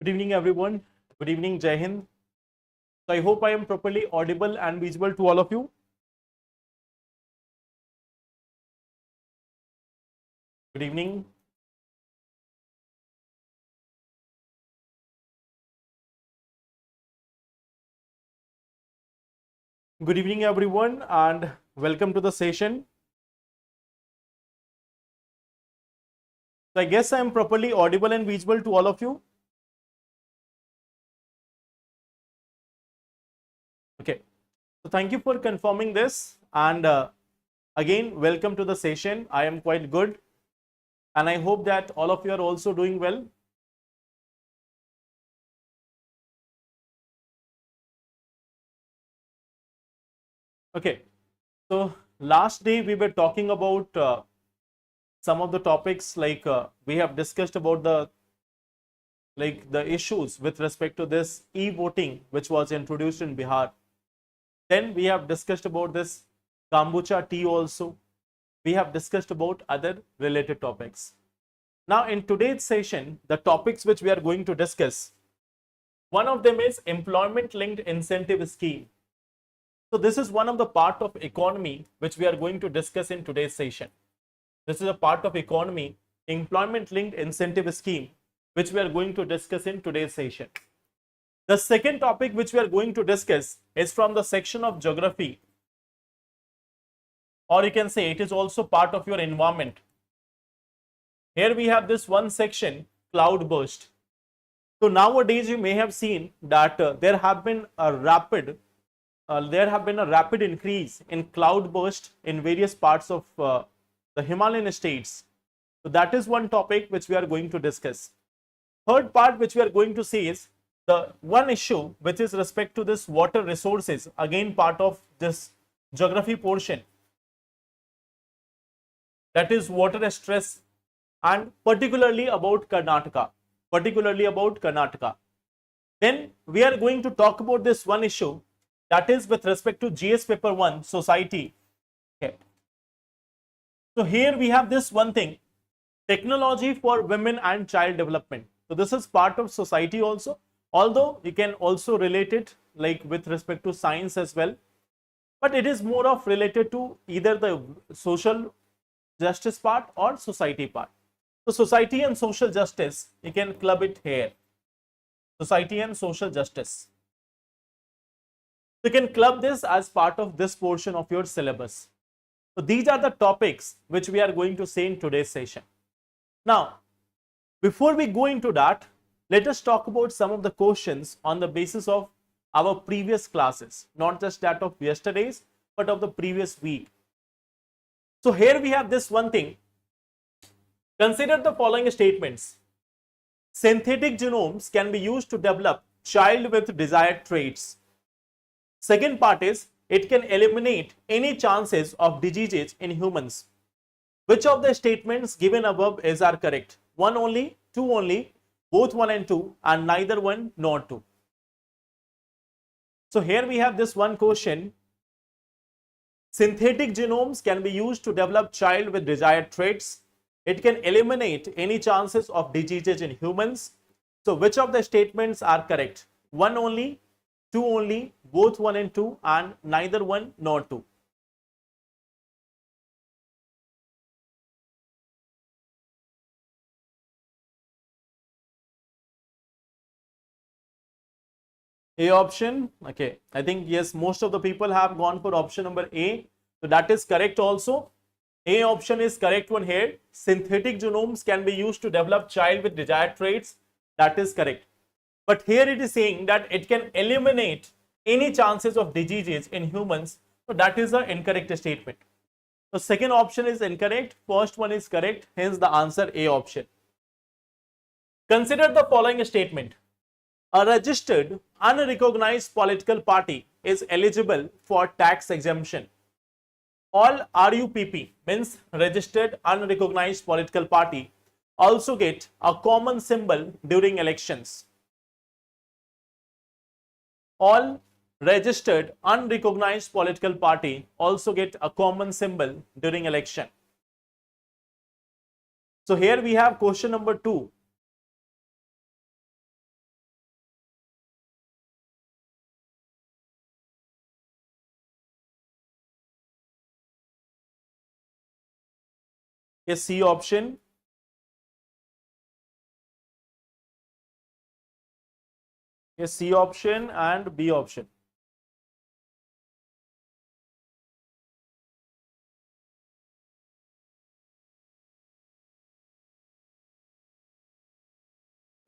Good evening, everyone. Good evening, Jai Hind. So I hope I am properly audible and visible to all of you. Good evening. Good evening, everyone, and welcome to the session. So I guess I am properly audible and visible to all of you. Okay. So thank you for confirming this. And again, welcome to the session. I am quite good. And I hope that all of you are also doing well. Okay. So last day we were talking about some of the topics like we have discussed about the issues with respect to this e-voting which was introduced in Bihar. Then we have discussed about this kombucha tea also. We have discussed about other related topics. Now in today's session, the topics which we are going to discuss, one of them is employment linked incentive scheme. So this is one of the part of economy which we are going to discuss in today's session. This is a part of economy, employment linked incentive scheme, which we are going to discuss in today's session. The second topic which we are going to discuss is from the section of geography, or you can say it is also part of your environment. Here we have this one section, cloud burst. So nowadays you may have seen that there have been a rapid increase in cloud burst in various parts of the Himalayan states. So that is one topic which we are going to discuss. Third part which we are going to see is the one issue which is respect to this water resources, again part of this geography portion, that is water stress, and particularly about Karnataka. Then we are going to talk about this one issue, that is with respect to GS paper 1 society. Okay. So here we have this one thing, technology for women and child development. So this is part of society also, although you can also relate it like with respect to science as well, but it is more of related to either the social justice part or society part. So society and social justice, you can club it here. Society and social justice. You can club this as part of this portion of your syllabus. So these are the topics which we are going to see in today's session. Now, before we go into that, let us talk about some of the questions on the basis of our previous classes, not just that of yesterday's, but of the previous week. So here we have this one thing. Consider the following statements. Synthetic genomes can be used to develop child with desired traits. Second part is, it can eliminate any chances of diseases in humans. Which of the statements given above are correct? One only, two only, both 1 and 2, and neither 1 nor 2. So here we have this one question. Synthetic genomes can be used to develop child with desired traits. It can eliminate any chances of diseases in humans. So which of the statements are correct? One only, two only, both 1 and 2, and neither 1 nor 2. A option, okay, I think yes, most of the people have gone for option number A, so that is correct also. A option is correct one here. Synthetic genomes can be used to develop child with desired traits, that is correct. But here it is saying that it can eliminate any chances of diseases in humans, so that is an incorrect statement. So second option is incorrect, first one is correct, hence the answer A option. Consider the following statement. A registered, unrecognized political party is eligible for tax exemption. All RUPP, means registered, unrecognized political party, also get a common symbol during elections. All registered, unrecognized political party also get a common symbol during election. So here we have question number 2. A C option. A C option and B option.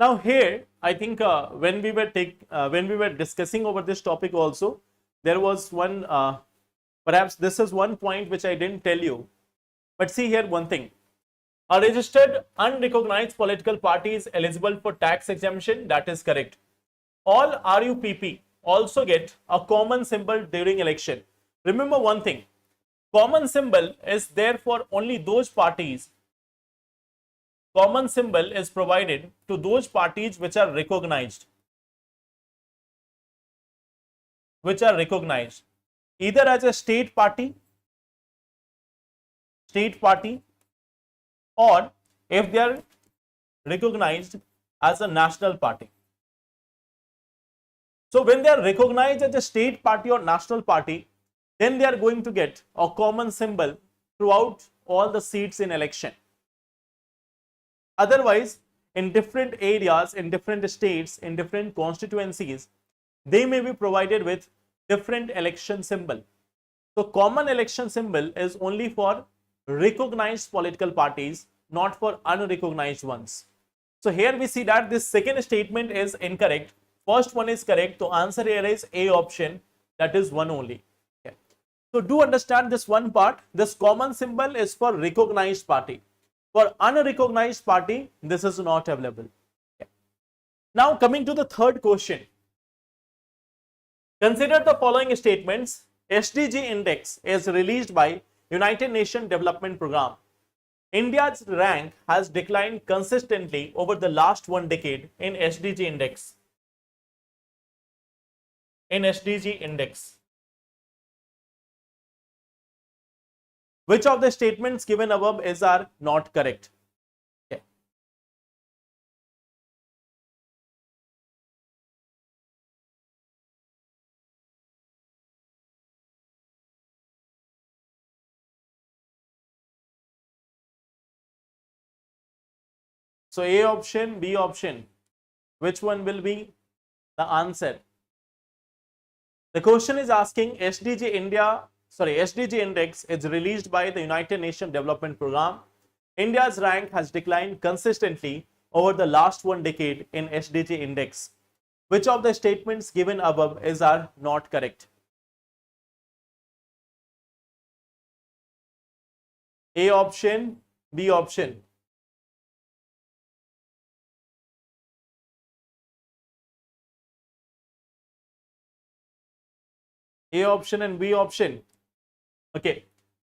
Now here, I think when we were discussing over this topic also, there was one perhaps this is one point which I didn't tell you. But see here one thing. A registered unrecognized political party is eligible for tax exemption. That is correct. All RUPP also get a common symbol during election. Remember one thing. Common symbol is there for only those parties. Common symbol is provided to those parties which are recognized. Either as a state party, or if they are recognized as a national party. So when they are recognized as a state party or national party, then they are going to get a common symbol throughout all the seats in election. Otherwise, in different areas, in different states, in different constituencies, they may be provided with different election symbol. So common election symbol is only for recognized political parties, not for unrecognized ones. So here we see that this second statement is incorrect. First one is correct. So answer here is A option, that is one only. Okay. So do understand this one part. This common symbol is for recognized party. For unrecognized party, this is not available. Okay. Now coming to the third question. Consider the following statements. SDG index is released by United Nations Development Program. India's rank has declined consistently over the last one decade in SDG index. Which of the statements given above are not correct? Okay. So A option, B option, which one will be the answer? The question is asking SDG index is released by the United Nations Development Program. India's rank has declined consistently over the last one decade in SDG index. Which of the statements given above are not correct? A option, B option. A option and B option. Okay.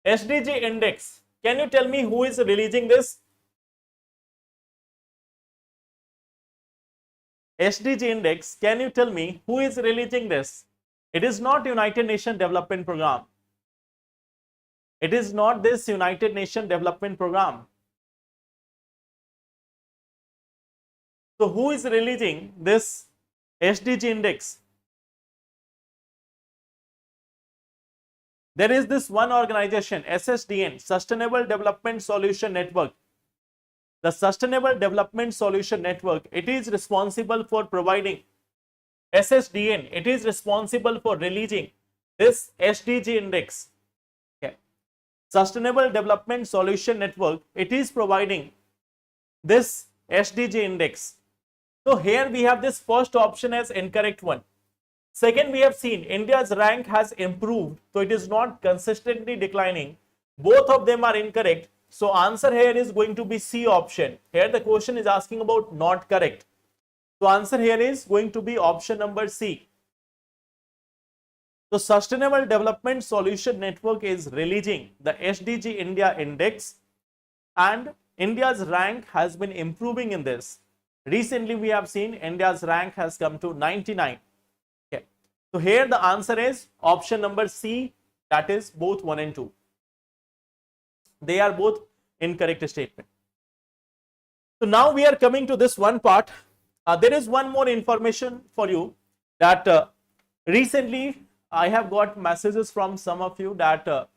SDG index. Can you tell me who is releasing this? SDG index. Can you tell me who is releasing this? It is not United Nations Development Program. It is not this United Nations Development Program. So who is releasing this SDG index? There is this one organization, SSDN, Sustainable Development Solution Network. The Sustainable Development Solution Network, it is responsible for providing, SSDN, it is responsible for releasing this SDG index. Okay. Sustainable Development Solution Network, it is providing this SDG index. So here we have this first option as incorrect one. Second, we have seen India's rank has improved, so it is not consistently declining. Both of them are incorrect. So answer here is going to be C option. Here the question is asking about not correct. So answer here is going to be option number C. So Sustainable Development Solution Network is releasing the SDG India index, and India's rank has been improving in this. Recently we have seen India's rank has come to 99. Okay. So here the answer is option number C, that is both 1 and 2. They are both incorrect statement. So now we are coming to this one part. There is one more information for you that recently I have got messages from some of you that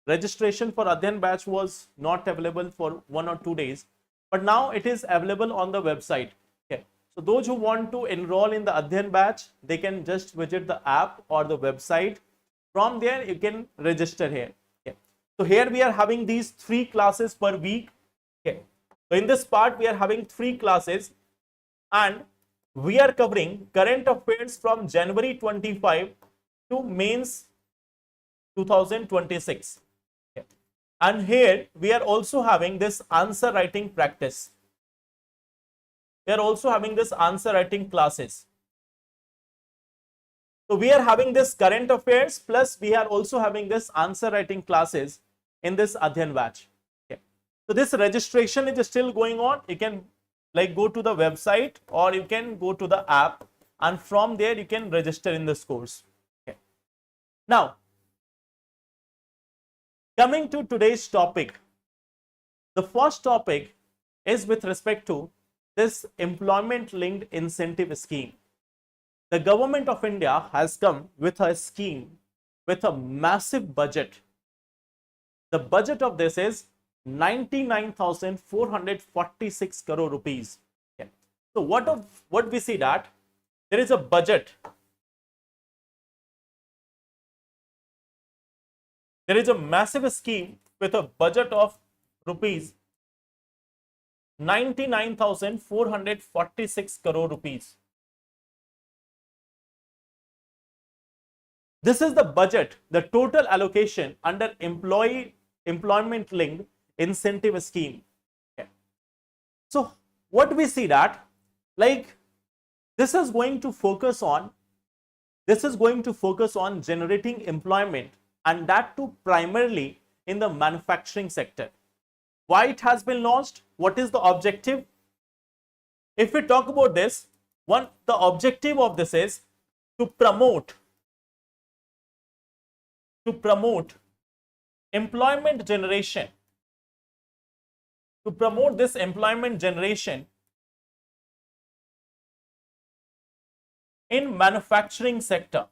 registration for Adhyan batch was not available for 1 or 2 days, but now it is available on the website. Okay. So those who want to enroll in the Adhyan batch, they can just visit the app or the website. From there, you can register here. Okay. So here we are having these 3 classes per week. Okay. So in this part, we are having 3 classes, and we are covering current affairs from January 25 to mains 2026. Okay. And here we are also having this answer writing practice. We are also having this answer writing classes. So we are having this current affairs, plus we are also having this answer writing classes in this Adhyan batch. Okay. So this registration is still going on. You can like go to the website or you can go to the app, and from there you can register in this course. Okay. Now, coming to today's topic, the first topic is with respect to this employment linked incentive scheme. The government of India has come with a scheme with a massive budget. The budget of this is 99,446 crore rupees. Okay. So what we see that there is a budget. There is a massive scheme with a budget of rupees 99,446 crore rupees. This is the budget, the total allocation under employment linked incentive scheme. Okay. So what we see that like this is going to focus on generating employment, and that too primarily in the manufacturing sector. Why it has been launched? What is the objective? If we talk about this, the objective of this is to promote employment generation, to promote this employment generation in manufacturing sector.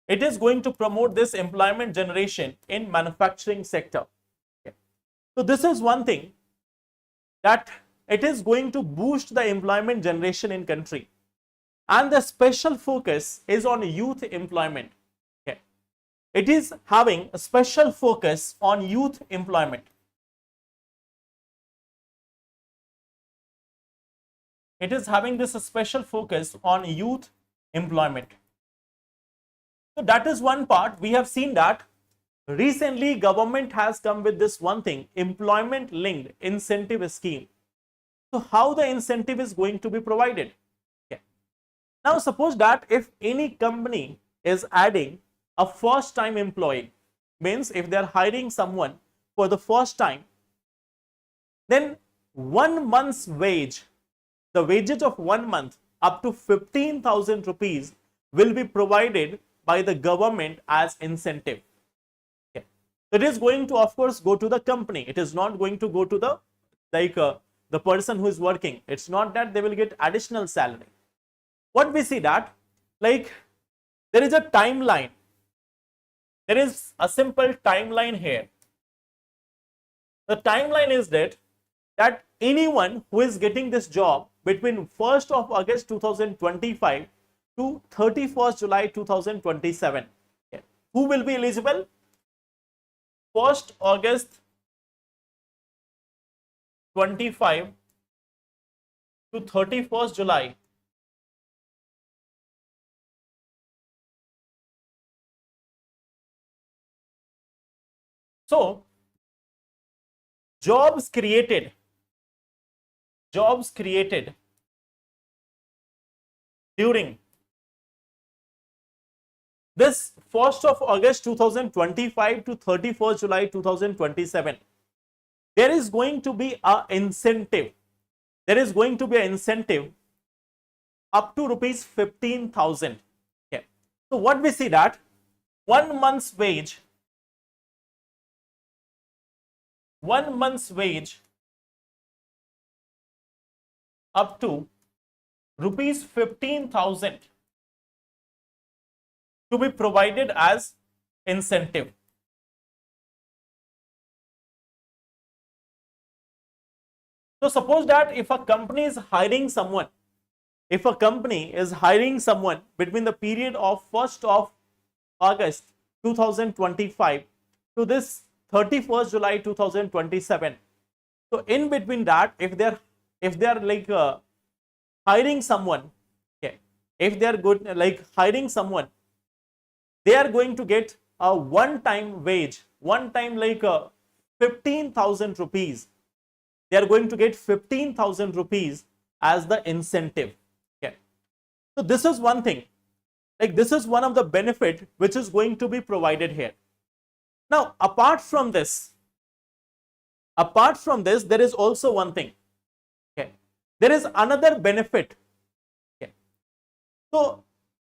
It is going to promote this employment generation in manufacturing sector. Okay. So this is one thing, that it is going to boost the employment generation in country. And the special focus is on youth employment. Okay. It is having a special focus on youth employment. It is having this special focus on youth employment. So that is one part. We have seen that recently government has come with this one thing, employment linked incentive scheme. So how the incentive is going to be provided? Now suppose that if any company is adding a first time employee, means if they are hiring someone for the first time, then 1 month's wage, the wages of 1 month up to 15,000 rupees will be provided by the government as incentive. Okay. It is going to of course go to the company. It is not going to go to the the person who is working. It's not that they will get additional salary. What we see that like there is a timeline. There is a simple timeline here. The timeline is that anyone who is getting this job between 1st of August 2025 to 31st July 2027. Okay. Who will be eligible? 1st August 25 to 31st July. So, jobs created during this 1st of August 2025 to 31st July 2027, there is going to be an incentive. There is going to be an incentive up to rupees 15,000. Okay. So what we see that 1 month's wage, 1 month's wage up to rupees 15,000 to be provided as incentive. So suppose that if a company is hiring someone, between the period of 1st of August 2025 to this 31st July 2027. So in between that, if they're like hiring someone, okay, if they're good like hiring someone, they are going to get a one-time wage, like 15,000 rupees. They are going to get 15,000 rupees as the incentive. Okay. So this is one thing. Like this is one of the benefit which is going to be provided here. Now, apart from this, there is also one thing. Okay. There is another benefit. Okay. So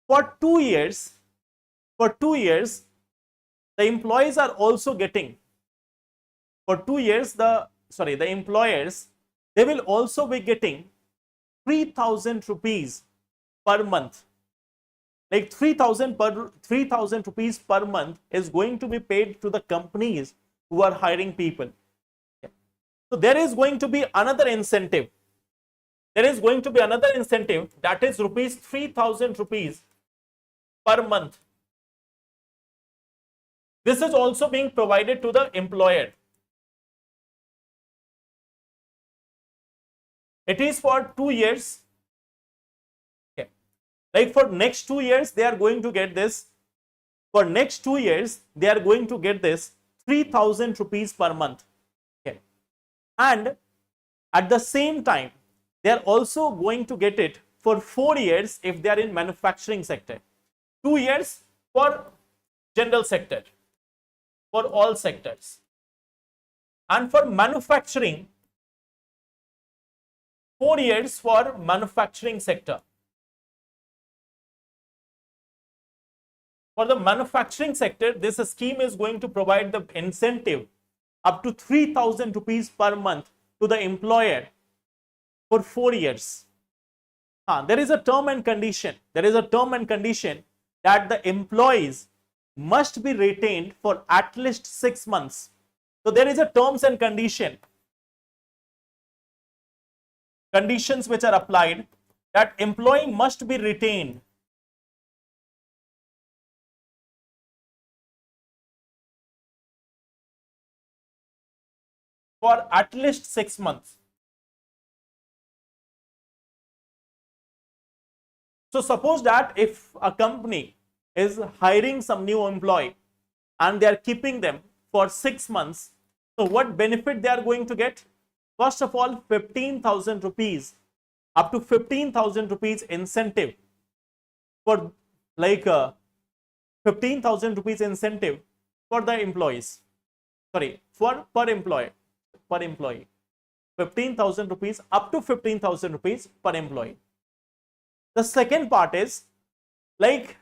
for 2 years, the employees are also getting, for 2 years, the employers, they will also be getting 3,000 rupees per month. Like 3,000 rupees per month is going to be paid to the companies who are hiring people. Okay. So there is going to be another incentive. That is 3,000 rupees per month. This is also being provided to the employer. It is for 2 years. Okay. Like for next 2 years, they are going to get this. For next 2 years, they are going to get this 3,000 rupees per month. Okay. And at the same time, they are also going to get it for 4 years if they are in manufacturing sector. 2 years for general sector, for all sectors. And for manufacturing, 4 years for manufacturing sector. For the manufacturing sector, this scheme is going to provide the incentive up to 3,000 rupees per month to the employer for 4 years. There is a term and condition. That the employees must be retained for at least 6 months. So there is a terms and conditions which are applied, that employee must be retained for at least 6 months. So suppose that if a company is hiring some new employee and they are keeping them for 6 months, so what benefit they are going to get? First of all, 15,000 rupees, up to 15,000 rupees incentive for like 15,000 rupees incentive for the employees. Sorry, for per employee. 15,000 rupees, up to 15,000 rupees per employee. The second part is like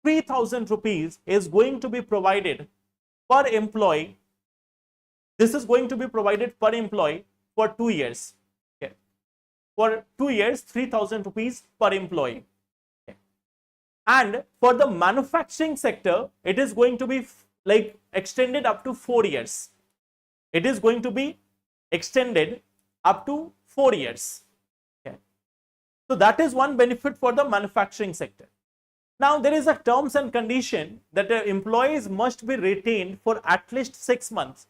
3,000 rupees is going to be provided per employee. This is going to be provided per employee for 2 years. Okay. For 2 years, 3,000 rupees per employee. Okay. And for the manufacturing sector, it is going to be like extended up to 4 years. It is going to be extended up to 4 years. Okay. So that is one benefit for the manufacturing sector. Now there is a terms and condition that the employees must be retained for at least 6 months,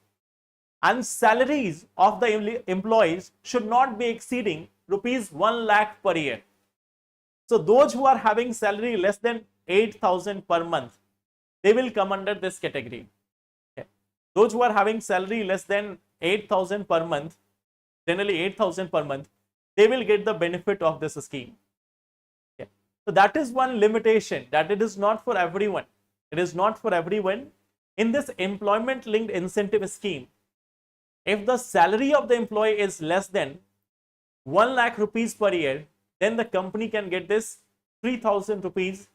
and salaries of the employees should not be exceeding rupees 1 lakh per year. So those who are having salary less than 8,000 per month, they will come under this category. Okay. Those who are having salary less than 8,000 per month, generally 8,000 per month, they will get the benefit of this scheme. Okay. So that is one limitation, that it is not for everyone. It is not for everyone. In this employment linked incentive scheme, if the salary of the employee is less than 1 lakh rupees per year, then the company can get this 3,000 rupees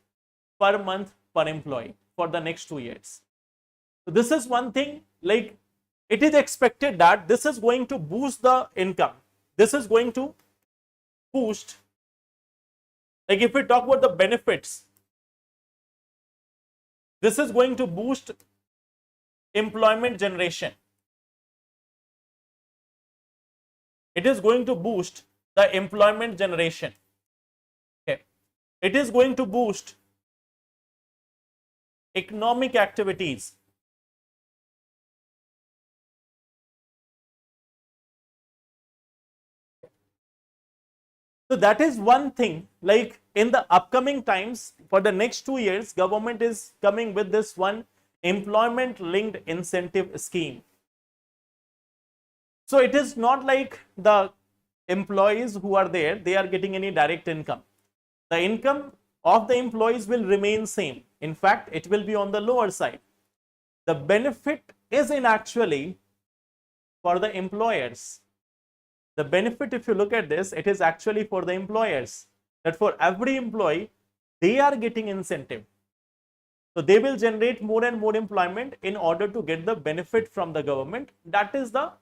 per month per employee for the next 2 years. So this is one thing, like it is expected that this is going to boost the income. This is going to boost, like if we talk about the benefits, This is going to boost employment generation. It is going to boost the employment generation. Okay. It is going to boost economic activities. So that is one thing, like in the upcoming times for the next 2 years, government is coming with this one employment linked incentive scheme. So it is not like the employees who are there, they are getting any direct income. The income of the employees will remain same. In fact, it will be on the lower side. The benefit is in actually for the employers. The benefit, if you look at this, it is actually for the employers, that for every employee, they are getting incentive. So they will generate more and more employment in order to get the benefit from the government. That is the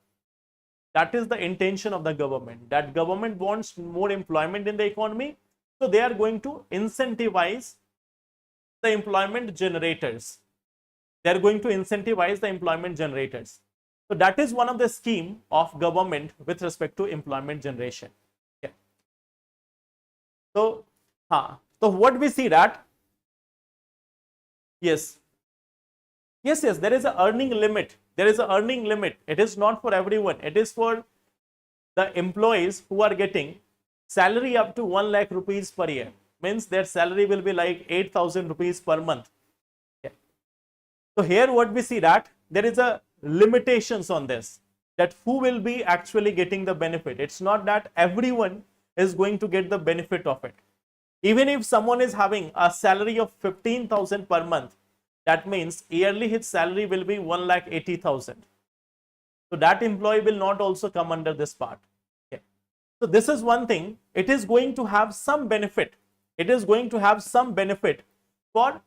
intention of the government, that government wants more employment in the economy. So they are going to incentivize the employment generators. They are going to incentivize the employment generators. So that is one of the scheme of government with respect to employment generation. Okay. So what we see that, yes, there is an earning limit. There is an earning limit. It is not for everyone. It is for the employees who are getting salary up to 1 lakh rupees per year. Means their salary will be like 8,000 rupees per month. Okay. So here what we see that there is a limitations on this, that who will be actually getting the benefit. It's not that everyone is going to get the benefit of it. Even if someone is having a salary of 15,000 per month, that means yearly his salary will be 1,80,000. So that employee will not also come under this part. Okay. So this is one thing. It is going to have some benefit. It is going to have some benefit for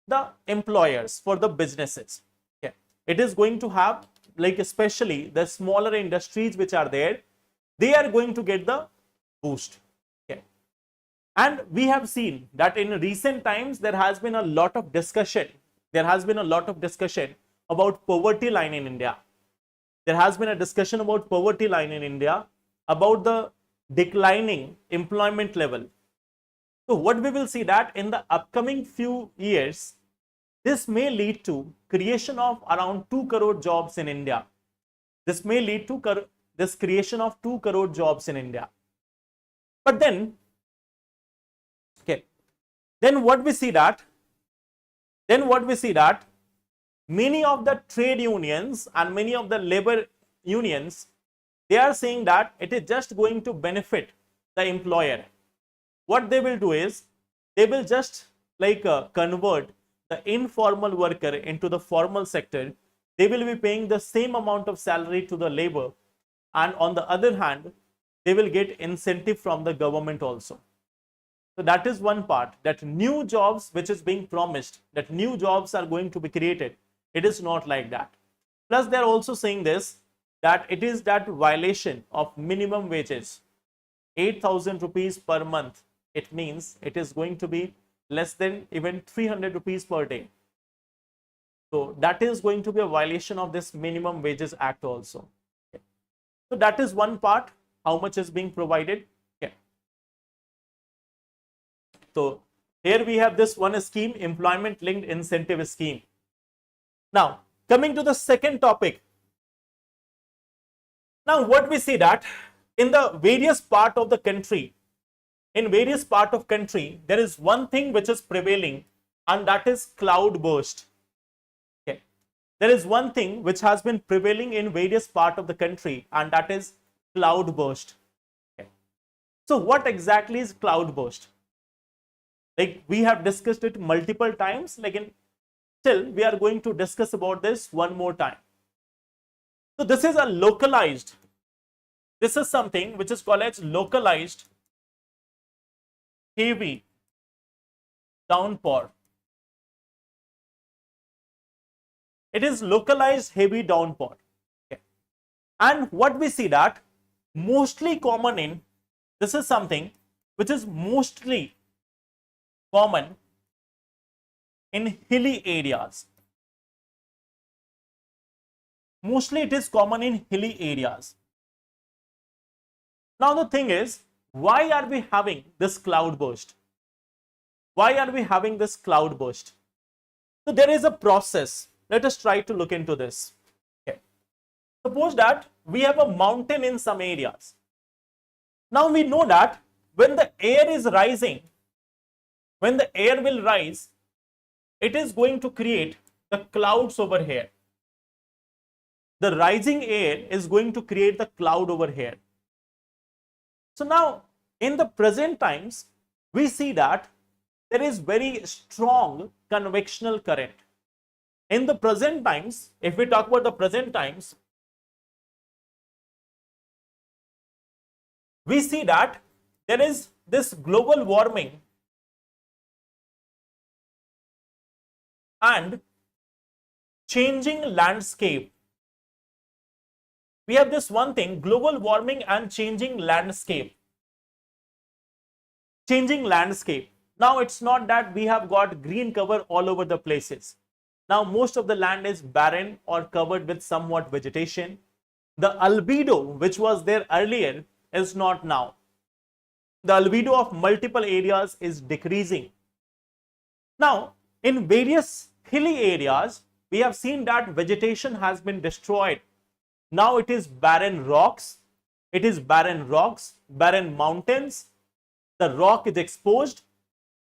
the employers, for the businesses. Okay. It is going to have, like especially the smaller industries which are there, they are going to get the boost. Okay. And we have seen that in recent times there has been a lot of discussion. There has been a lot of discussion about poverty line in India. There has been a discussion about poverty line in India, about the declining employment level. So what we will see that in the upcoming few years, this may lead to creation of around 2 crore jobs in India. This may lead to this creation of 2 crore jobs in India. But then, okay, then what we see that many of the trade unions and many of the labor unions, they are saying that it is just going to benefit the employer. What they will do is, they will just like convert the informal worker into the formal sector. They will be paying the same amount of salary to the labor, and on the other hand, they will get incentive from the government also. So that is one part, that new jobs which is being promised, that new jobs are going to be created. It is not like that. Plus they are also saying this, that it is that violation of minimum wages, 8,000 rupees per month. It means it is going to be less than even 300 rupees per day. So that is going to be a violation of this minimum wages act also. Okay. So that is one part, how much is being provided. Okay. So here we have this one scheme, employment linked incentive scheme. Now coming to the second topic. Now what we see that in the various part of the country, there is one thing which is prevailing, and that is cloud burst. Okay. There is one thing which has been prevailing in various part of the country, and that is cloud burst. Okay. So what exactly is cloud burst? Like we have discussed it multiple times, still we are going to discuss about this one more time. So this is something which is called as localized heavy downpour. It is localized heavy downpour. Okay. And what we see that mostly common in, this is something which is mostly common in hilly areas. Mostly it is common in hilly areas. Now the thing is, why are we having this cloud burst? Why are we having this cloud burst? So there is a process. Let us try to look into this. Okay. Suppose that we have a mountain in some areas. Now we know that when the air is rising, when the air will rise, it is going to create the clouds over here. The rising air is going to create the cloud over here. So now in the present times, we see that there is very strong convectional current. In the present times, if we talk about the present times, we see that there is this global warming and changing landscape. We have this one thing, global warming and changing landscape. Changing landscape. Now it's not that we have got green cover all over the places. Now most of the land is barren or covered with somewhat vegetation. The albedo which was there earlier is not now. The albedo of multiple areas is decreasing. Now in various hilly areas, we have seen that vegetation has been destroyed. Now it is barren rocks, barren mountains, the rock is exposed,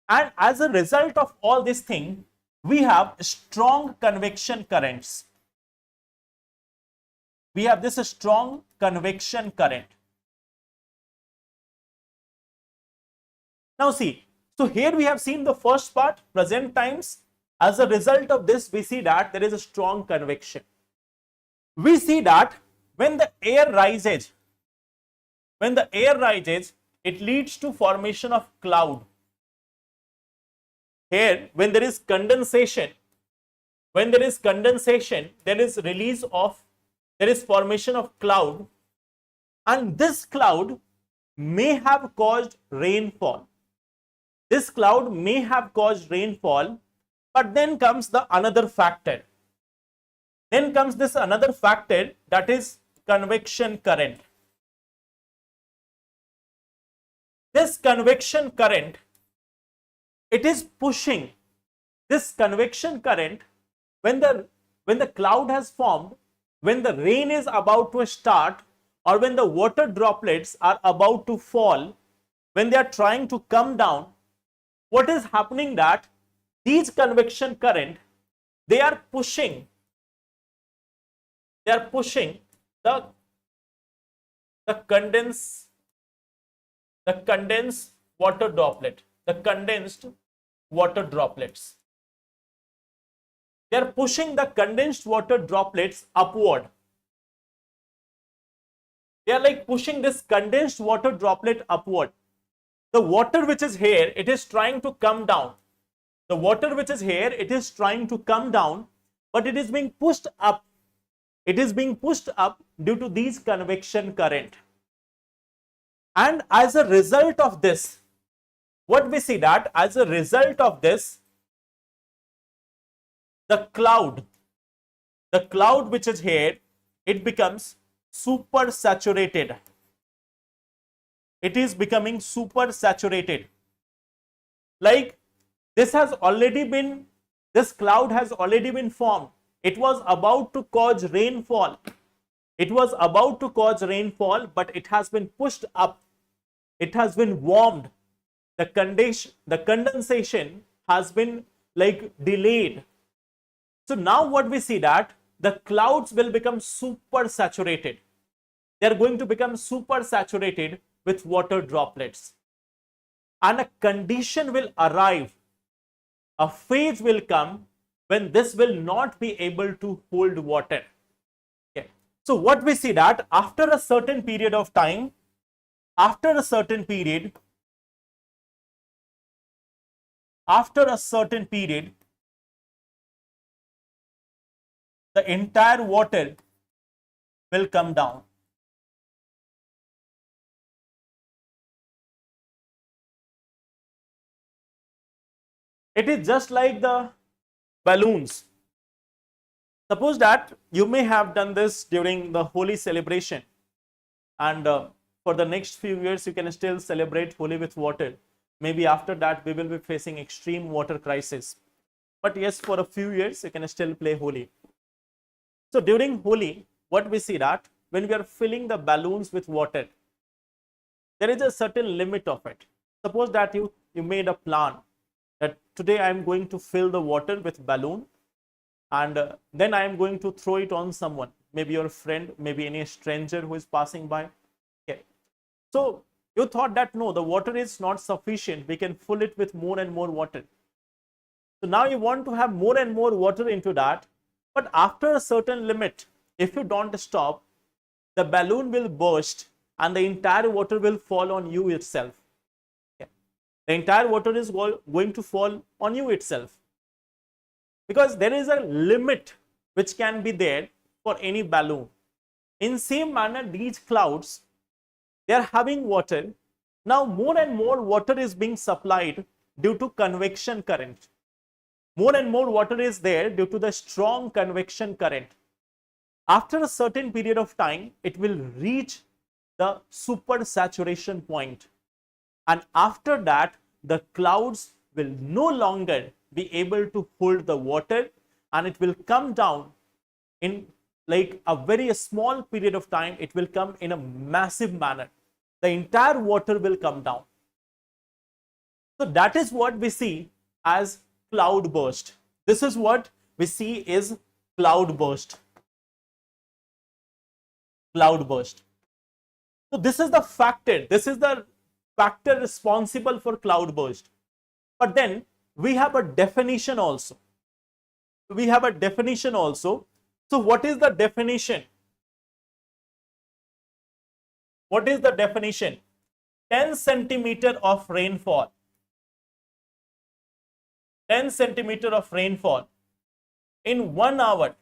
and as a result of all this thing, we have strong convection currents. We have this strong convection current. Now see, so here we have seen the first part, present times. As a result of this, we see that there is a strong convection. We see that when the air rises, it leads to formation of cloud. Here, when there is condensation, there is formation of cloud, and this cloud may have caused rainfall. This cloud may have caused rainfall, but then comes the another factor. Then comes this another factor, that is convection current. This convection current, it is pushing this convection current when the cloud has formed, when the rain is about to start, or when the water droplets are about to fall, when they are trying to come down. What is happening that these convection current, they are pushing the condensed water droplet, the condensed water droplets. They are pushing the condensed water droplets upward. They are like pushing this condensed water droplet upward. The water which is here, it is trying to come down. The water which is here, it is trying to come down, but it is being pushed up. It is being pushed up due to these convection current. And as a result of this, what we see that as a result of this, the cloud which is here, it becomes super saturated. It is becoming super saturated. Like this cloud has already been formed. It was about to cause rainfall. But it has been pushed up. It has been warmed. The condensation has been like delayed. So now what we see that the clouds will become super saturated. They are going to become super saturated with water droplets. And a condition will arrive. A phase will come when this will not be able to hold water. Okay. So what we see that after a certain period of time, the entire water will come down. It is just like the balloons. Suppose that you may have done this during the Holi celebration, and for the next few years you can still celebrate Holi with water. Maybe after that we will be facing extreme water crisis, but yes, for a few years you can still play Holi. So during Holi, what we see that when we are filling the balloons with water, there is a certain limit of it. Suppose that you made a plan that today I am going to fill the water with balloon, and then I am going to throw it on someone, maybe your friend, maybe any stranger who is passing by. Okay. So you thought that no, the water is not sufficient, we can fill it with more and more water. So now you want to have more and more water into that, but after a certain limit, if you don't stop, the balloon will burst and the entire water will fall on you itself. Okay. The entire water is going to fall on you itself, because there is a limit which can be there for any balloon. In same manner, these clouds, they are having water. Now more and more water is being supplied due to convection current. More and more water is there due to the strong convection current. After a certain period of time, it will reach the super saturation point, and after that the clouds will no longer be able to hold the water, and it will come down in like a very small period of time. It will come in a massive manner. The entire water will come down. So that is what we see as cloud burst. This is what we see is cloud burst. Cloud burst. So this is the factor. This is the factor responsible for cloud burst. But then we have a definition also. We have a definition also. So what is the definition? What is the definition? 10 centimeter of rainfall. 10 centimeter of rainfall in 1 hour.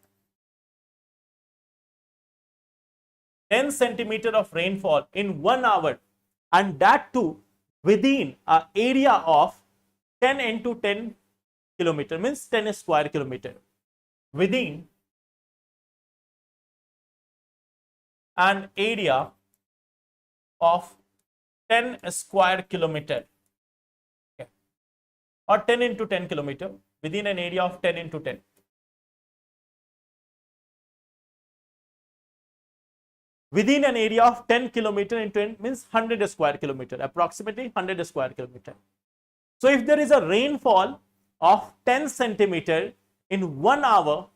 10 centimeter of rainfall in 1 hour, and that too within an area of 10 into 10 kilometer, means 10 square kilometer, within an area of 10 square kilometer, okay, or 10 into 10 kilometer, within an area of 10 into 10. Within an area of 10 kilometer into 10 means 100 square kilometer, approximately 100 square kilometer. So if there is a rainfall of 10 centimeter in 1 hour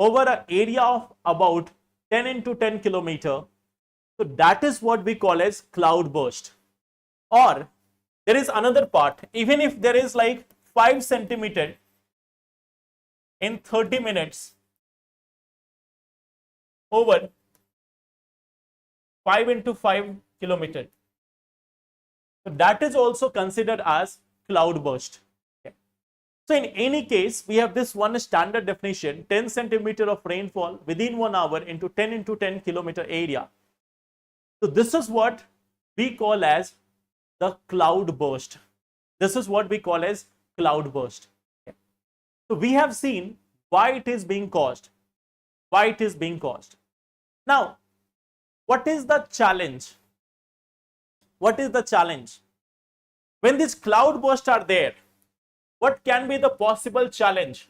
over an area of about 10 into 10 kilometer, so that is what we call as cloud burst. Or there is another part, even if there is like 5 centimeter in 30 minutes over 5 into 5 kilometer, so that is also considered as cloud burst. Okay. So in any case, we have this one standard definition: 10 centimeter of rainfall within 1 hour into 10 kilometer area. So this is what we call as the cloud burst. This is what we call as cloud burst. Okay. So we have seen why it is being caused. Why it is being caused. Now, what is the challenge? What is the challenge? When these cloud bursts are there, what can be the possible challenge?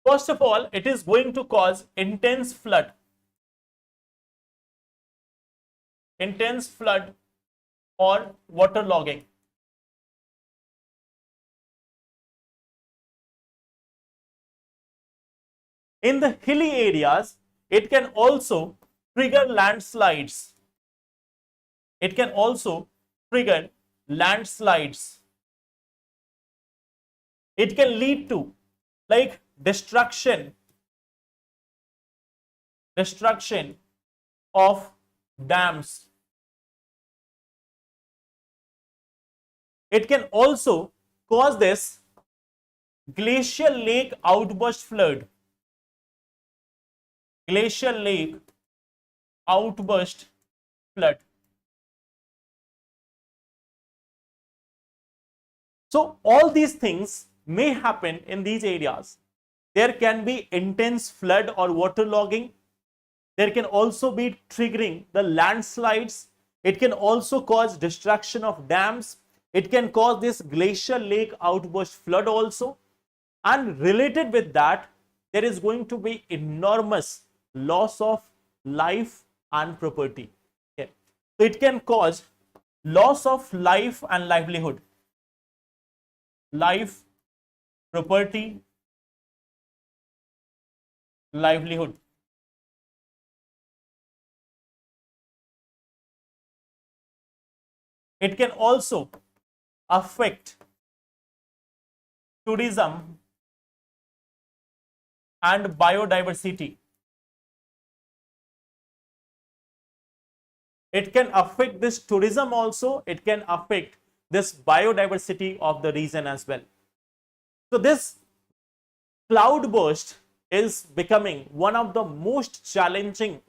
First of all, it is going to cause intense flood. Intense flood or waterlogging. In the hilly areas, it can also trigger landslides. It can also trigger landslides. It can lead to like destruction of dams. It can also cause this glacial lake outburst flood. Glacial lake outburst flood. So all these things may happen in these areas. There can be intense flood or waterlogging. There can also be triggering the landslides. It can also cause destruction of dams. It can cause this glacial lake outburst flood also. And related with that, there is going to be enormous loss of life and property. Okay. So it can cause loss of life and livelihood. Life, property, livelihood. It can also affect tourism and biodiversity. It can affect this tourism also. It can affect this biodiversity of the region as well. So this cloud burst is becoming one of the most challenging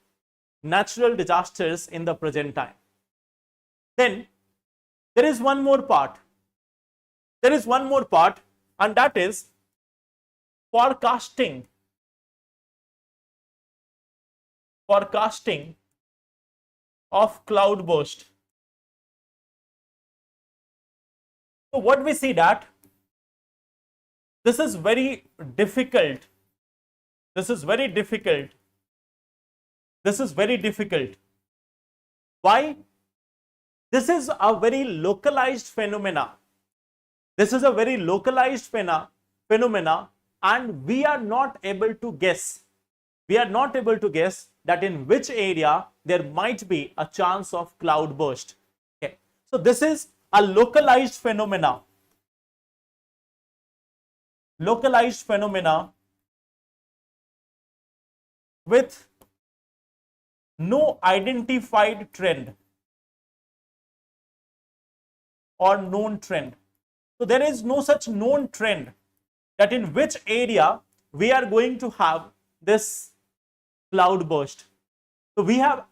natural disasters in the present time. Then there is one more part. There is one more part, and that is forecasting. Forecasting of cloud burst. So what we see that this is very difficult. This is very difficult. This is very difficult. Why? This is a very localized phenomena. This is a very localized phenomena, and we are not able to guess. We are not able to guess that in which area there might be a chance of cloud burst. Okay. So this is a localized phenomena. Localized phenomena with no identified trend or known trend. So there is no such known trend that in which area we are going to have this cloud burst. So we have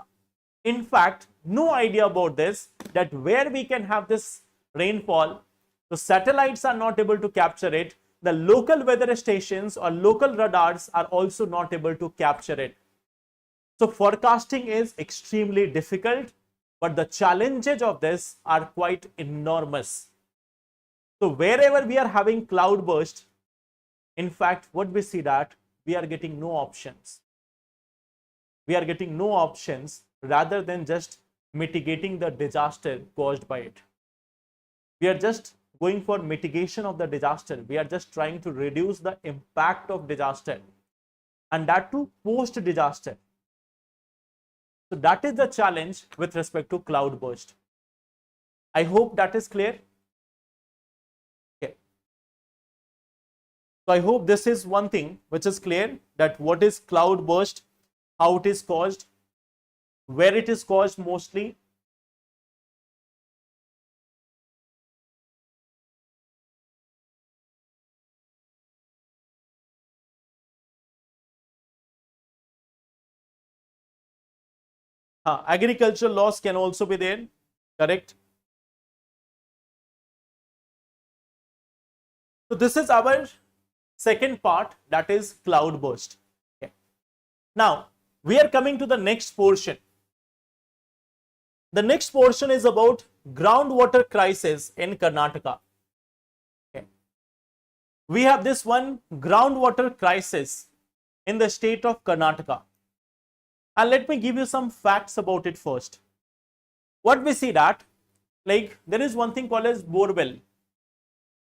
in fact no idea about this, that where we can have this rainfall. So satellites are not able to capture it. The local weather stations or local radars are also not able to capture it. So forecasting is extremely difficult, but the challenges of this are quite enormous. So wherever we are having cloud burst, in fact, what we see that we are getting no options. We are getting no options rather than just mitigating the disaster caused by it. We are just going for mitigation of the disaster. We are just trying to reduce the impact of disaster, and that too post disaster. So that is the challenge with respect to cloud burst. I hope that is clear. Okay. So I hope this is one thing which is clear, that what is cloud burst, how it is caused, where it is caused mostly. Agricultural loss can also be there, correct? So this is our second part, that is cloud burst. Okay. Now we are coming to the next portion. The next portion is about groundwater crisis in Karnataka. Okay. We have this one groundwater crisis in the state of Karnataka. And let me give you some facts about it first. What we see that, like, there is one thing called as borewell.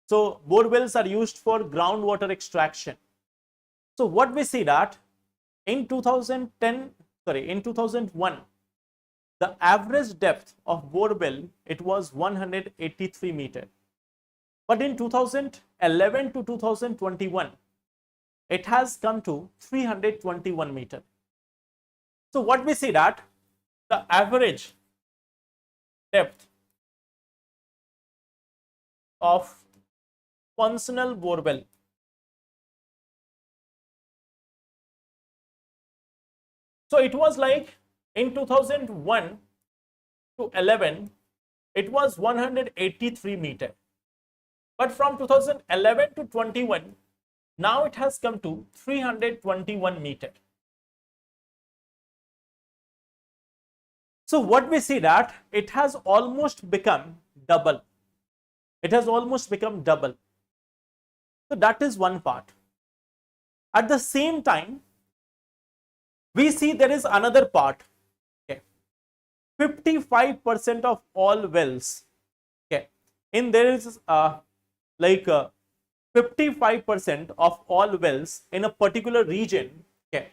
So borewells are used for groundwater extraction. So what we see that in 2001, the average depth of borewell, it was 183 meter. But in 2011 to 2021, it has come to 321 meter. So what we see that the average depth of functional borewell, so it was like in 2001 to 11, it was 183 meter. But from 2011 to 21, now it has come to 321 meter. So what we see that it has almost become double. It has almost become double. So that is one part. At the same time, we see there is another part. Okay, 55% of all wells. Okay, in there is 55% of all wells in a particular region. Okay,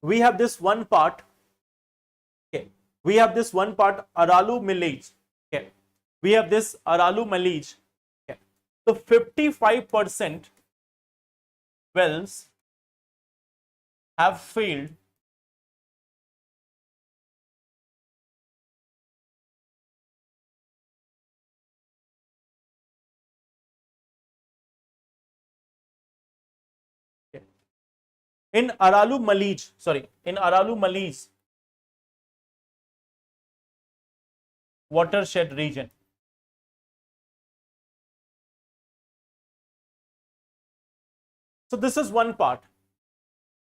we have this one part. Okay, we have this one part Aralu Village. Okay, we have this Aralu Village. Okay, so 55% wells have failed in Aralu Malij, in Aralu Malij watershed region. So this is one part.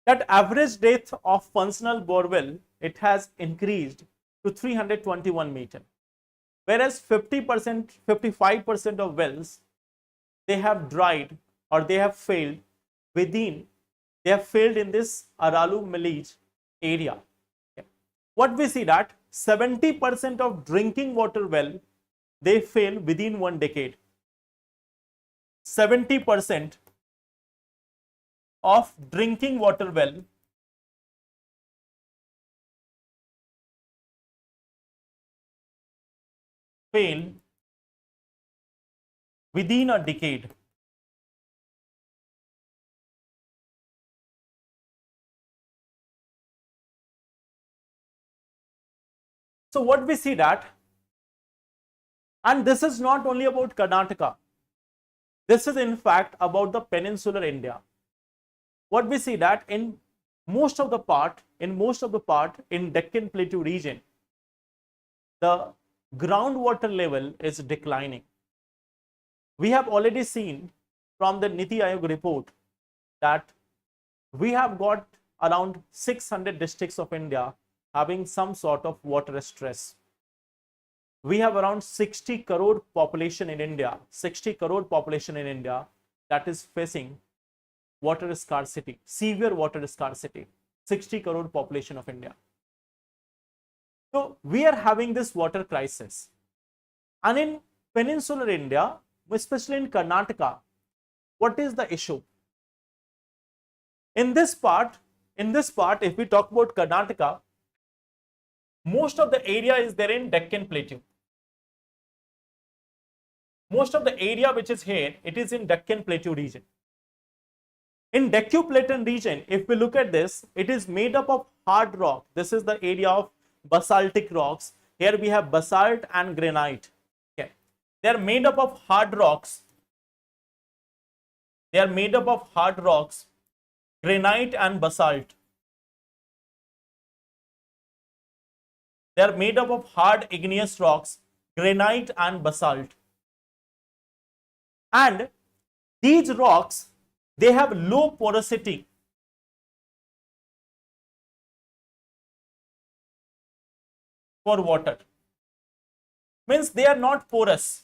That average depth of functional borewell, it has increased to 321 meter. Whereas 50%, 55% of wells, they have dried or they have failed in this Aralu Malij area. Okay. What we see that 70% of drinking water well, they fail within 1 decade. 70% of drinking water well fail within a decade. So what we see that, and this is not only about Karnataka, this is in fact about the peninsular India. What we see that in most of the part in Deccan Plateau region, the groundwater level is declining. We have already seen from the Niti Aayog report that we have got around 600 districts of India having some sort of water stress. We have around 60 crore population in India, that is facing water scarcity, severe water scarcity, 60 crore population of India. So we are having this water crisis. And in peninsular India, especially in Karnataka, what is the issue? In this part, if we talk about Karnataka, most of the area is there in Deccan Plateau. Most of the area which is here, it is in Deccan Plateau region. In Deccan Plateau region, if we look at this, it is made up of hard rock. This is the area of basaltic rocks. Here we have basalt and granite. Okay, they are made up of hard rocks. Granite and basalt. They are made up of hard igneous rocks, granite and basalt. And these rocks, they have low porosity. For water. Means they are not porous.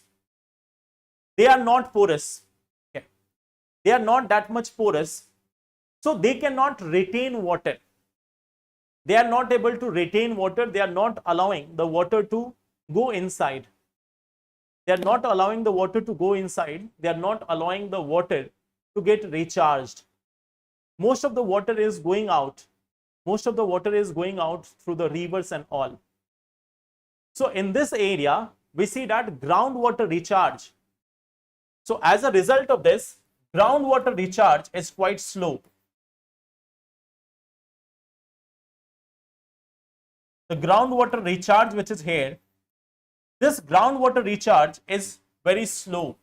Okay. They are not that much porous. So they cannot retain water. They are not able to retain water. They are not allowing the water to go inside. They are not allowing the water to go inside. They are not allowing the water to get recharged. Most of the water is going out. Through the rivers and all. So in this area, we see that groundwater recharge. So as a result of this, groundwater recharge is quite slow. The groundwater recharge which is here, this groundwater recharge is very slow.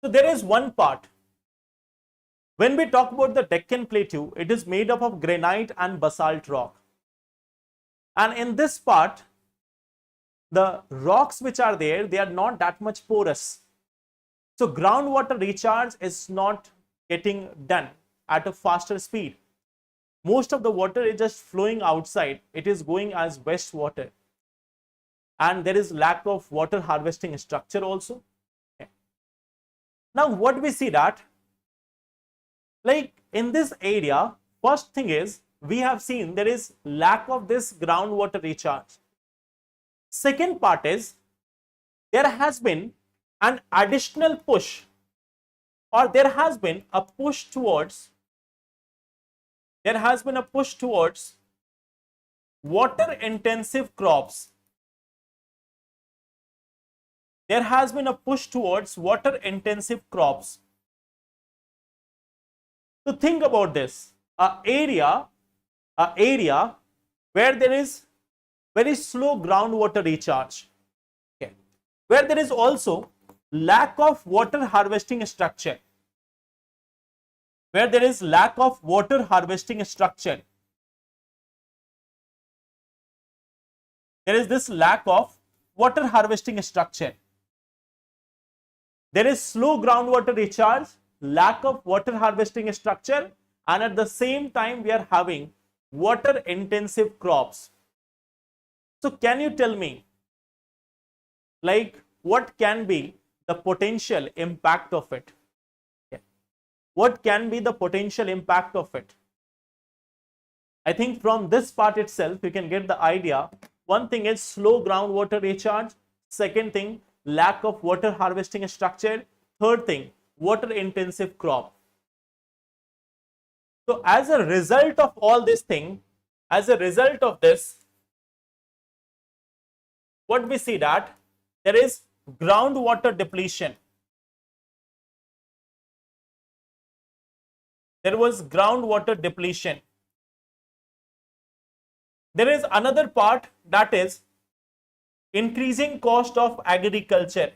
So there is one part. When we talk about the Deccan Plateau, it is made up of granite and basalt rock. And in this part, the rocks which are there, they are not that much porous. So groundwater recharge is not getting done at a faster speed. Most of the water is just flowing outside. It is going as wastewater. And there is lack of water harvesting structure also. Okay. Now what we see that, like in this area, first thing is we have seen there is lack of this groundwater recharge. Second part is there has been an additional push, or there has been a push towards water intensive crops. There has been a push towards water intensive crops. So think about this, a area where there is very slow groundwater recharge, okay, where there is also lack of water harvesting structure, there is lack of water harvesting structure. There is slow groundwater recharge, lack of water harvesting structure, and at the same time we are having water intensive crops. So can you tell me, like, what can be the potential impact of it? Okay. What can be the potential impact of it? I think from this part itself you can get the idea. One thing is slow groundwater recharge. Second thing, lack of water harvesting structure. Third thing, water intensive crop. So as a result of all this thing, as a result of this, what we see that there is groundwater depletion. There was groundwater depletion. There is another part, that is increasing cost of agriculture.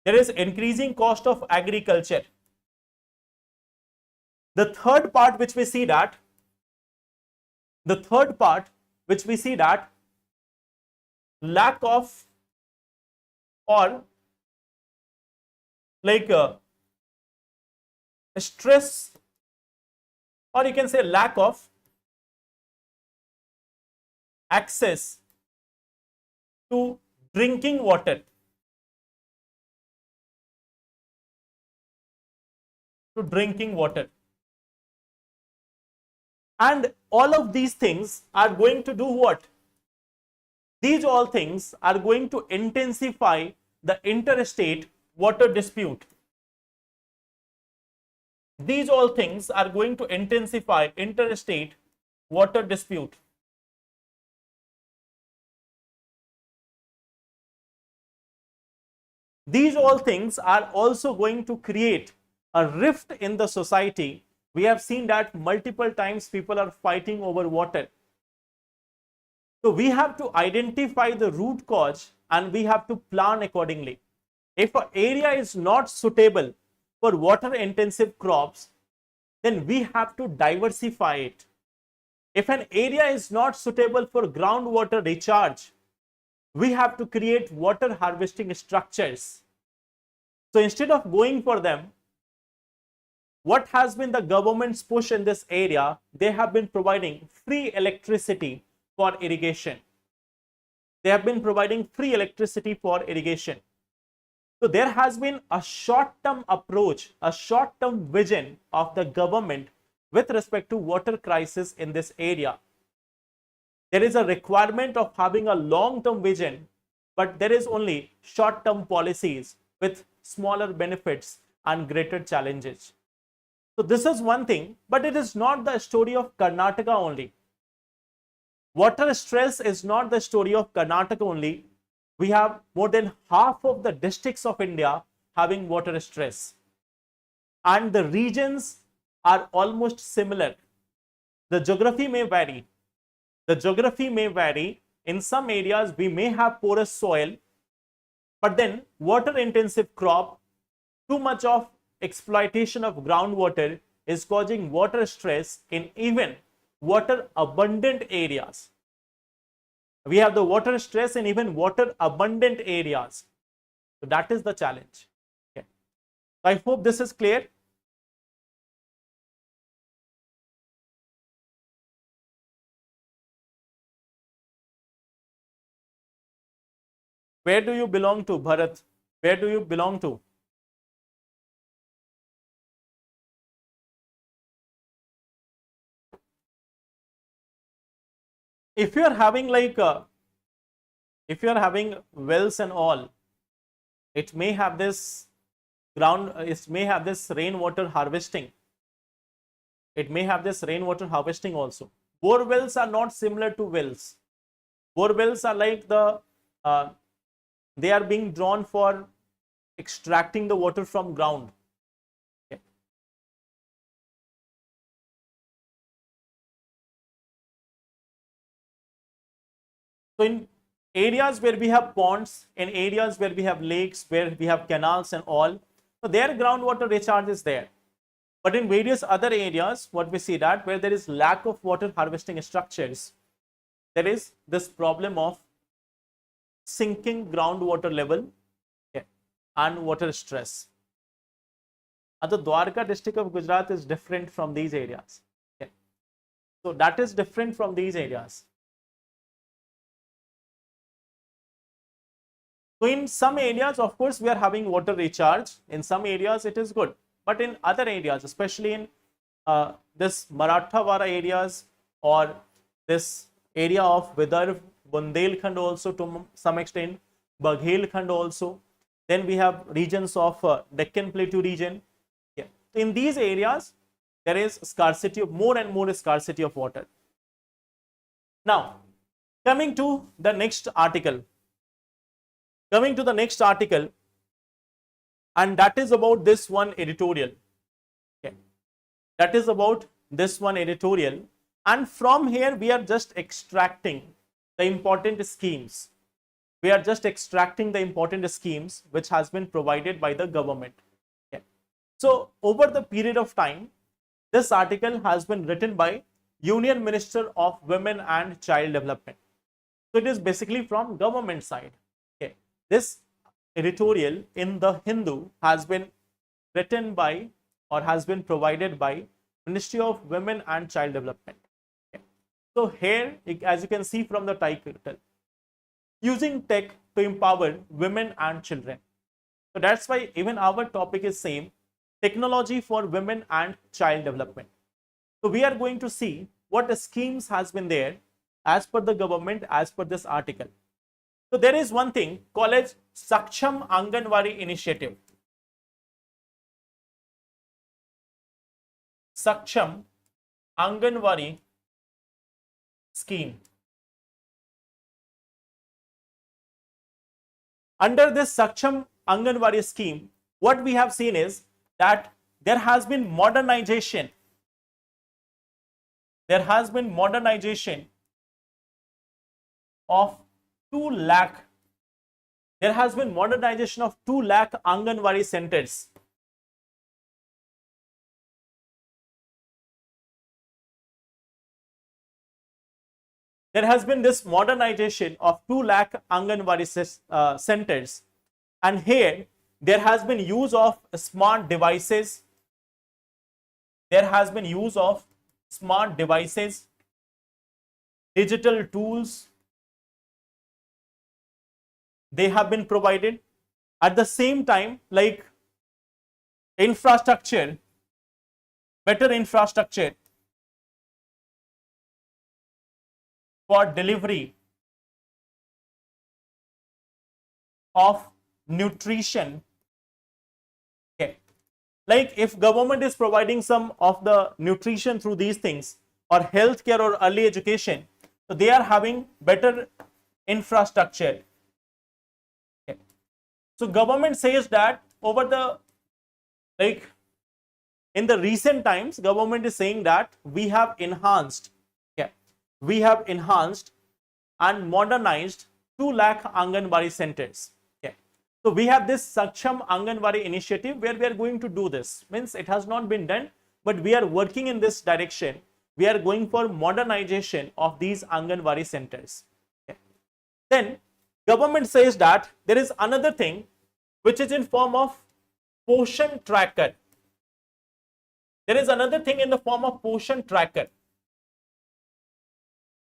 There is increasing cost of agriculture. The third part which we see that, lack of, or like stress, or you can say lack of access to drinking water. And all of these things are going to do what? These all things are going to intensify the interstate water dispute. These all things are going to intensify interstate water dispute. These all things are also going to create a rift in the society. We have seen that multiple times people are fighting over water. So we have to identify the root cause and we have to plan accordingly. If an area is not suitable for water intensive crops, then we have to diversify it. If an area is not suitable for groundwater recharge, we have to create water harvesting structures. So instead of going for them, what has been the government's push in this area? They have been providing free electricity for irrigation. So there has been a short-term approach, a short-term vision of the government with respect to water crisis in this area. There is a requirement of having a long-term vision, but there is only short-term policies with smaller benefits and greater challenges. So this is one thing, but it is not the story of Karnataka only. Water stress is not the story of Karnataka only. We have more than half of the districts of India having water stress. And the regions are almost similar. The geography may vary. In some areas, we may have porous soil, but then water intensive crop, too much of exploitation of groundwater is causing water stress in even water abundant areas. We have the water stress in even water abundant areas. So that is the challenge. Okay. I hope this is clear. Where do you belong to, Bharat? Where do you belong to? If you are having like if you are having wells and all, it may have this it may have this rainwater harvesting. It may have this rainwater harvesting also. Bore wells are not similar to wells. Bore wells are like uh, they are being drawn for extracting the water from ground. Okay. So in areas where we have ponds, in areas where we have lakes, where we have canals and all, so their groundwater recharge is there. But in various other areas, what we see that where there is lack of water harvesting structures, there is this problem of sinking groundwater level, okay, and water stress. And the Dwarka district of Gujarat is different from these areas. Okay. So that is different from these areas. So in some areas, of course, we are having water recharge. In some areas, it is good. But in other areas, especially in this Marathwada areas or this area of Vidarbh, Bundelkhand also to some extent, Baghelkhand also. Then we have regions of Deccan Plateau region. Yeah. So in these areas, there is scarcity of more and more scarcity of water. Now, coming to the next article. Coming to the next article, and that is about this one editorial. Okay. That is about this one editorial. And from here, we are just extracting the important schemes. We are just extracting the important schemes which has been provided by the government. Okay. So, over the period of time, this article has been written by Union Minister of Women and Child Development. So, it is basically from government side. Okay. This editorial in the Hindu has been written by or has been provided by Ministry of Women and Child Development. Okay. So here, as you can see from the title, using tech to empower women and children. So that's why even our topic is same, technology for women and child development. So we are going to see what schemes has been there as per the government, as per this article. So there is one thing called as Saksham Anganwadi initiative. Saksham Anganwadi scheme. Under this Saksham Anganwadi scheme, what we have seen is that there has been modernization. There has been modernization of 2 lakh. There has been modernization of 2 lakh Anganwadi centers. There has been this modernization of 2 lakh Anganwadi centers. And here, there has been use of smart devices. There has been use of smart devices, digital tools. They have been provided. At the same time, like infrastructure, better infrastructure for delivery of nutrition. Okay. Like if government is providing some of the nutrition through these things or healthcare or early education, so they are having better infrastructure. Okay. So government says that over the in the recent times, government is saying that we have enhanced, we have enhanced and modernized 2 lakh Anganwadi centers. Okay. So we have this Saksham Anganwadi initiative where we are going to do this. Means it has not been done, but we are working in this direction. We are going for modernization of these Anganwadi centers. Okay. Then government says that there is another thing which is in form of Poshan tracker. There is another thing in the form of Poshan tracker.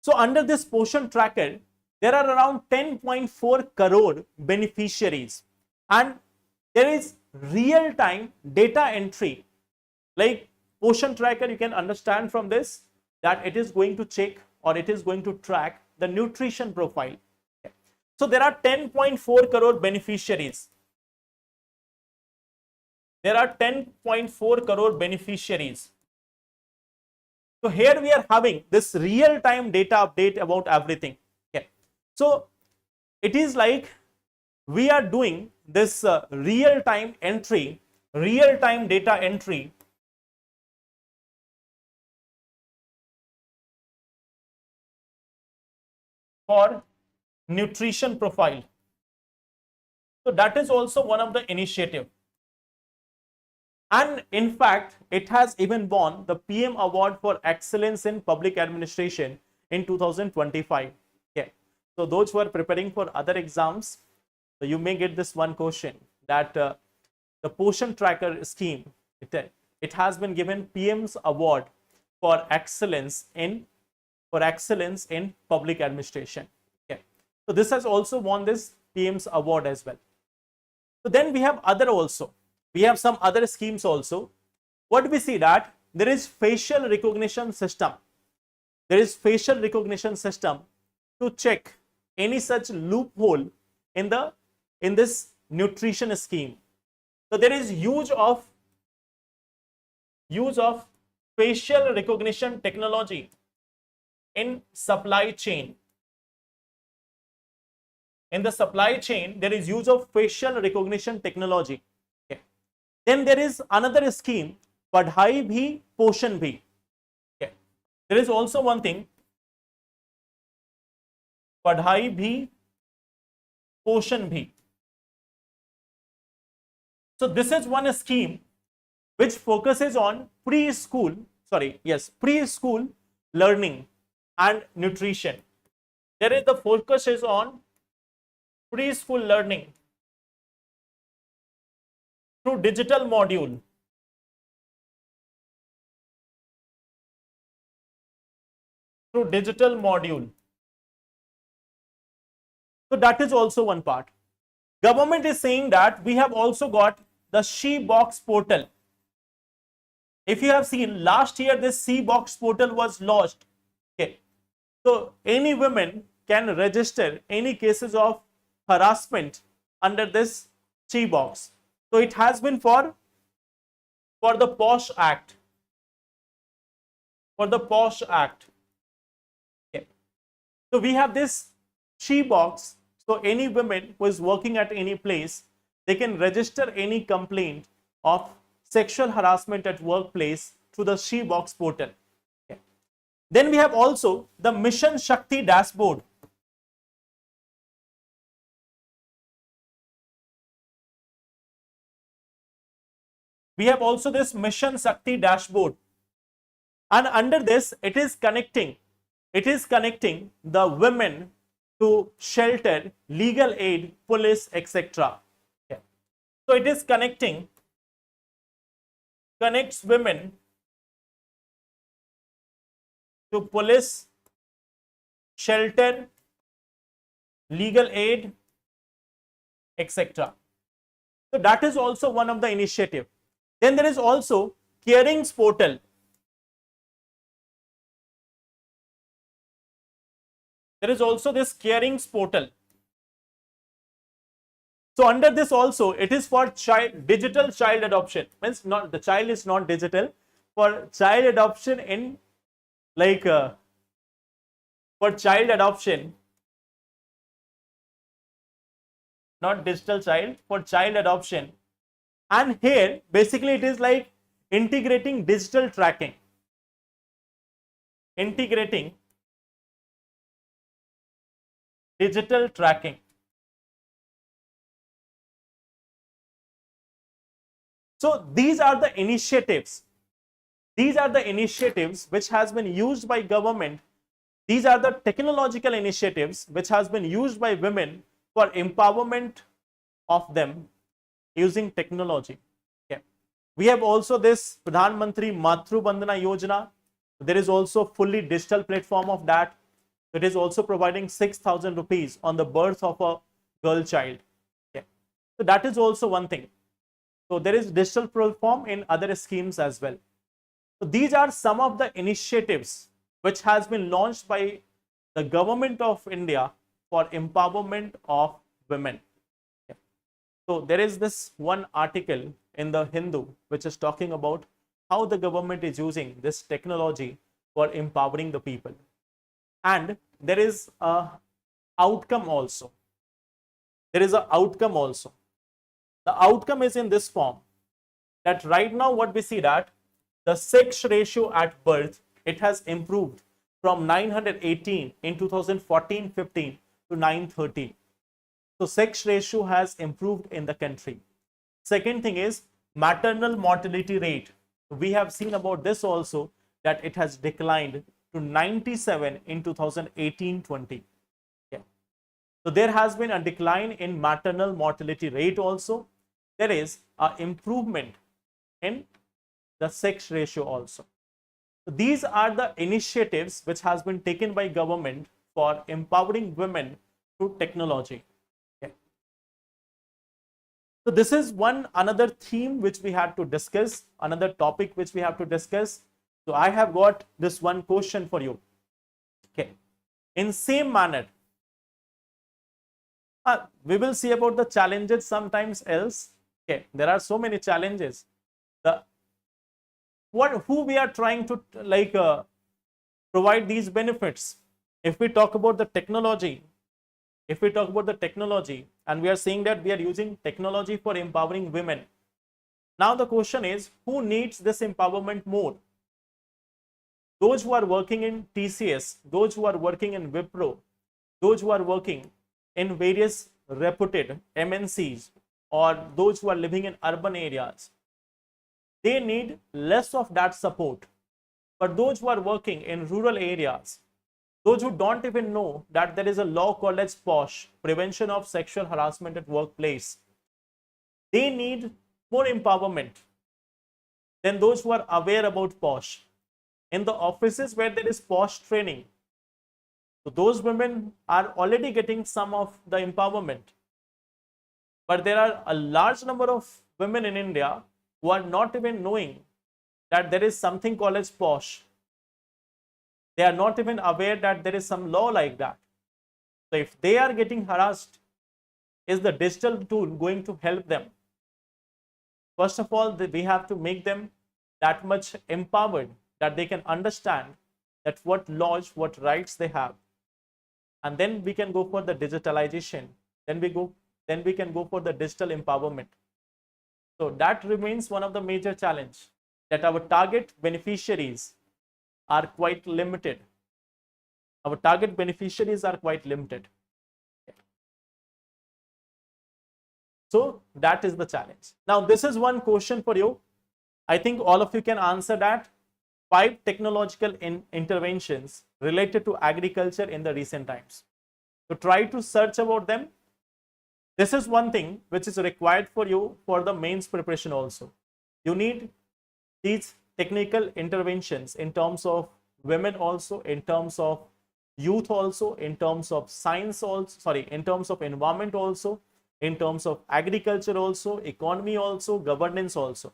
So under this Poshan tracker, there are around 10.4 crore beneficiaries, and there is real-time data entry. Like Poshan tracker, you can understand from this that it is going to check, or it is going to track the nutrition profile. Okay. So there are 10.4 crore beneficiaries. There are 10.4 crore beneficiaries. So here we are having this real-time data update about everything. Okay. So it is like we are doing this real-time entry, real-time data entry for nutrition profile. So that is also one of the initiative. And in fact, it has even won the PM Award for Excellence in Public Administration in 2025. Yeah. So those who are preparing for other exams, so you may get this one question that the Poshan Tracker scheme, it has been given PM's Award for excellence in public administration. Okay. So this has also won this PM's Award as well. So then we have other also. We have some other schemes also. What we see that there is facial recognition system. There is facial recognition system to check any such loophole in this nutrition scheme. So there is use of facial recognition technology in supply chain. In the supply chain, there is use of facial recognition technology. Then there is another scheme, Padhai Bhi, Poshan Bhi. Okay. There is also one thing, Padhai Bhi, Poshan Bhi. So this is one scheme which focuses on preschool learning and nutrition. There is the focus is on preschool learning through digital module. So that is also one part. Government is saying that we have also got the She Box portal. If you have seen last year, this She Box portal was launched. Okay. So any women can register any cases of harassment under this She Box. So it has been for the POSH Act. For the POSH Act. Okay. So we have this She Box. So any women who is working at any place, they can register any complaint of sexual harassment at workplace through the She Box portal. Okay. Then we have also the Mission Shakti dashboard. We have also this Mission Shakti dashboard, and under this it is connecting the women to shelter, legal aid, police, etc. Okay. So it is connects women to police, shelter, legal aid, etc. So that is also one of the initiative. Then there is also Carings portal. There is also this Carings portal. So under this also, it is for digital child adoption. Means not the child is not digital, for child adoption in for child adoption, not digital child, for child adoption. And here basically it is like integrating digital tracking. Integrating digital tracking. So these are the initiatives These are the initiatives which has been used by government. These are the technological initiatives which has been used by women for empowerment of them using technology. Okay. We have also this Pradhan Mantri Matru Bandhana Yojana. There is also fully digital platform of that. It is also providing 6,000 rupees on the birth of a girl child. Okay. So that is also one thing. So there is digital platform in other schemes as well. So these are some of the initiatives which has been launched by the government of India for empowerment of women. Okay. So there is this one article in the Hindu which is talking about how the government is using this technology for empowering the people. And there is a outcome also. There is an outcome also. The outcome is in this form, that right now what we see that the sex ratio at birth, it has improved from 918 in 2014-15 to 913. So sex ratio has improved in the country. Second thing is maternal mortality rate. We have seen about this also, that it has declined to 97 in 2018-20. Okay. So there has been a decline in maternal mortality rate also. There is an improvement in the sex ratio also. So these are the initiatives which has been taken by government for empowering women through technology. Okay. So this is one another theme which we had to discuss, another topic which we have to discuss. So I have got this one question for you. Okay. In same manner, we will see about the challenges sometimes else. Okay. There are so many challenges. Who we are trying to provide these benefits. If we talk about the technology, and we are saying that we are using technology for empowering women. Now the question is, who needs this empowerment more? Those who are working in TCS, those who are working in Wipro, those who are working in various reputed MNCs, or those who are living in urban areas, they need less of that support. But those who are working in rural areas, those who don't even know that there is a law called as POSH, Prevention of Sexual Harassment at Workplace, they need more empowerment than those who are aware about POSH. In the offices where there is POSH training, so those women are already getting some of the empowerment. But there are a large number of women in India who are not even knowing that there is something called as POSH. They are not even aware that there is some law like that. So if they are getting harassed, is the digital tool going to help them? First of all, we have to make them that much empowered that they can understand that what laws, what rights they have. And then we can go for the digitalization. Then we can go for the digital empowerment. So that remains one of the major challenge, that our target beneficiaries are quite limited. Our target beneficiaries are quite limited. So that is the challenge. Now this is one question for you. I think all of you can answer that. 5 technological interventions related to agriculture in the recent times. So try to search about them. This is one thing which is required for you for the mains preparation also. You need these technical interventions in terms of women also, in terms of youth also, in terms of science also, in terms of environment also, in terms of agriculture also, economy also, governance also.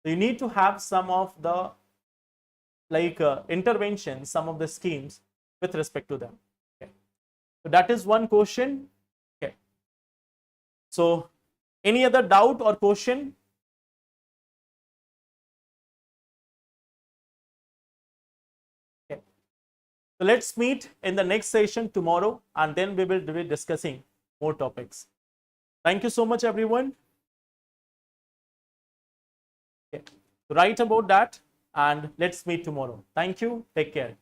So you need to have some of the interventions, some of the schemes with respect to them. Okay. So that is one question. Okay. So any other doubt or question? Okay. So let's meet in the next session tomorrow, and then we will be discussing more topics. Thank you so much, everyone. Okay. So write about that, and let's meet tomorrow. Thank you. Take care.